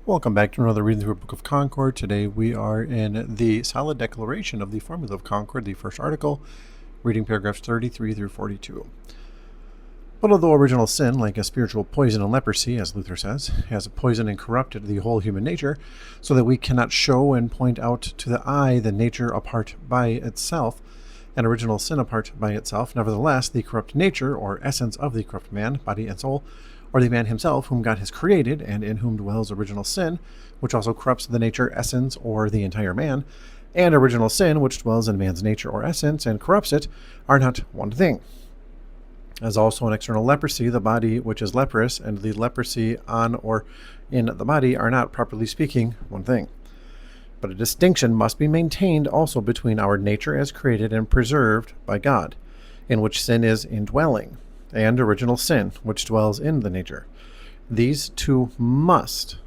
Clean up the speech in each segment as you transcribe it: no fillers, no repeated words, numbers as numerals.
Welcome back to another reading through Book of Concord. Today we are in the solid declaration of the formula of Concord, the first article, reading paragraphs 33 through 42. But although original sin, like a spiritual poison and leprosy, as Luther says, has poisoned and corrupted the whole human nature, so that we cannot show and point out to the eye the nature apart by itself, and original sin apart by itself, nevertheless, the corrupt nature or essence of the corrupt man, body and soul, or the man himself whom God has created, and in whom dwells original sin, which also corrupts the nature, essence, or the entire man, and original sin, which dwells in man's nature or essence and corrupts it, are not one thing. As also an external leprosy, the body which is leprous and the leprosy on or in the body are not, properly speaking, one thing. But a distinction must be maintained also between our nature as created and preserved by God, in which sin is indwelling, and original sin, which dwells in the nature. These two must,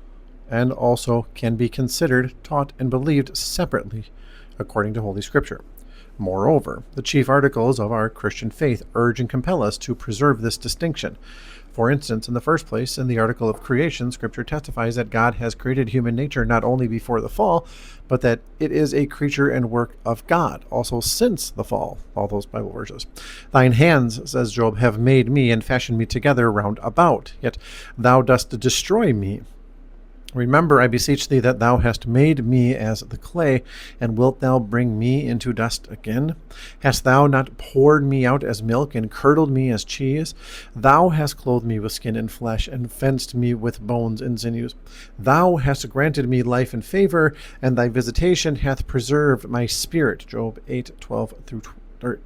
and also can be considered, taught, and believed separately, according to Holy Scripture. Moreover, the chief articles of our Christian faith urge and compel us to preserve this distinction. For instance, in the first place, in the article of creation, Scripture testifies that God has created human nature not only before the fall, but that it is a creature and work of God, also since the fall. All those Bible verses. Thine hands, says Job, have made me and fashioned me together round about, yet thou dost destroy me. Remember, I beseech thee, that thou hast made me as the clay, and wilt thou bring me into dust again? Hast thou not poured me out as milk, and curdled me as cheese? Thou hast clothed me with skin and flesh, and fenced me with bones and sinews. Thou hast granted me life and favor, and thy visitation hath preserved my spirit. Job 8:12 through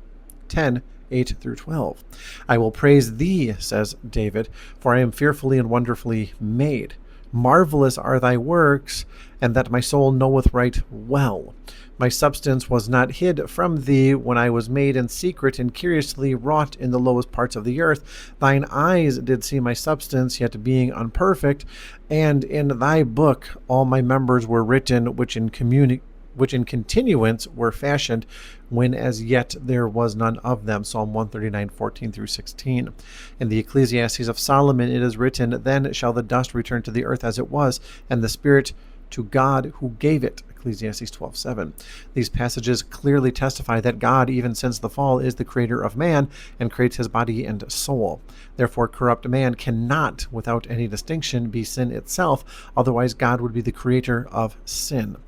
10. 8 through 12. I will praise thee, says David, for I am fearfully and wonderfully made. Marvelous are thy works, and that my soul knoweth right well. My substance was not hid from thee when I was made in secret and curiously wrought in the lowest parts of the earth. Thine eyes did see my substance, yet being unperfect, and in thy book all my members were written, which in continuance were fashioned, when as yet there was none of them. Psalm 139, 14 through 16. In the Ecclesiastes of Solomon it is written, Then shall the dust return to the earth as it was, and the spirit to God who gave it. Ecclesiastes 12:7. These passages clearly testify that God, even since the fall, is the creator of man and creates his body and soul. Therefore, corrupt man cannot, without any distinction, be sin itself, otherwise God would be the creator of sin.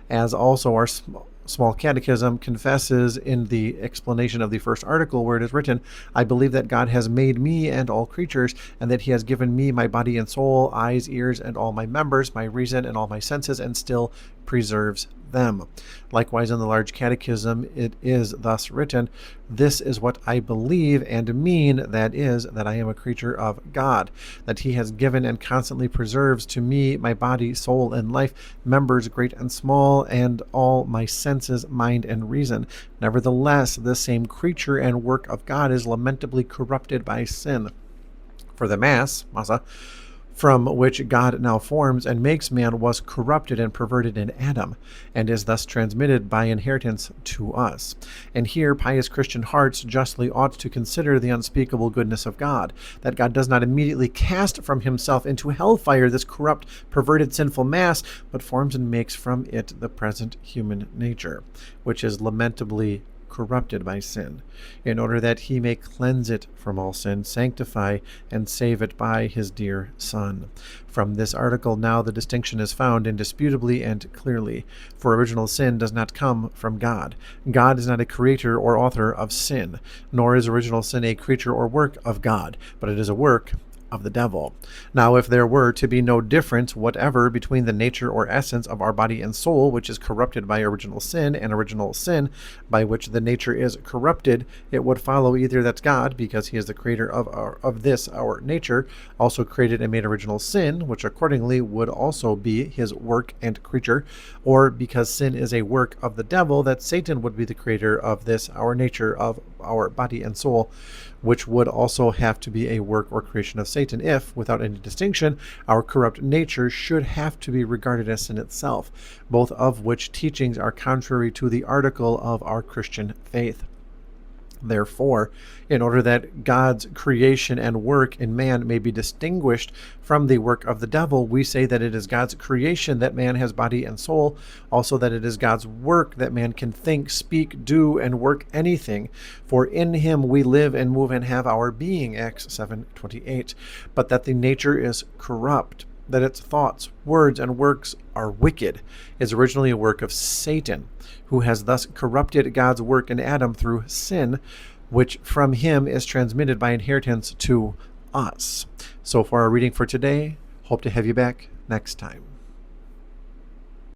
As also our Small Catechism confesses in the explanation of the first article, where it is written, I believe that God has made me and all creatures, and that he has given me my body and soul, eyes, ears, and all my members, my reason and all my senses, and still preserves them. Likewise, in the large catechism, it is thus written, This is what I believe and mean, that is, that I am a creature of God, that he has given and constantly preserves to me my body, soul, and life, members great and small, and all my senses, mind, and reason. Nevertheless, this same creature and work of God is lamentably corrupted by sin. For the massa, from which God now forms and makes man, was corrupted and perverted in Adam, and is thus transmitted by inheritance to us. And here pious Christian hearts justly ought to consider the unspeakable goodness of God, that God does not immediately cast from himself into hellfire this corrupt, perverted, sinful mass, but forms and makes from it the present human nature, which is lamentably corrupted by sin, in order that he may cleanse it from all sin, sanctify and save it by his dear Son. From this article now the distinction is found indisputably and clearly, for original sin does not come from God. God is not a creator or author of sin, nor is original sin a creature or work of God, but it is a work of the devil. Now, if there were to be no difference whatever between the nature or essence of our body and soul, which is corrupted by original sin, and original sin, by which the nature is corrupted, it would follow either that God, because he is the creator of our nature, also created and made original sin, which accordingly would also be his work and creature, or because sin is a work of the devil, that Satan would be the creator of this our nature, of our body and soul, which would also have to be a work or creation of Satan if, without any distinction, our corrupt nature should have to be regarded as sin itself, both of which teachings are contrary to the article of our Christian faith. Therefore, in order that God's creation and work in man may be distinguished from the work of the devil, we say that it is God's creation that man has body and soul, also that it is God's work that man can think, speak, do, and work anything. For in him we live and move and have our being, Acts 7:28. But that the nature is corrupt, that its thoughts, words, and works are wicked, is originally a work of Satan, who has thus corrupted God's work in Adam through sin, which from him is transmitted by inheritance to us. So for our reading for today, hope to have you back next time.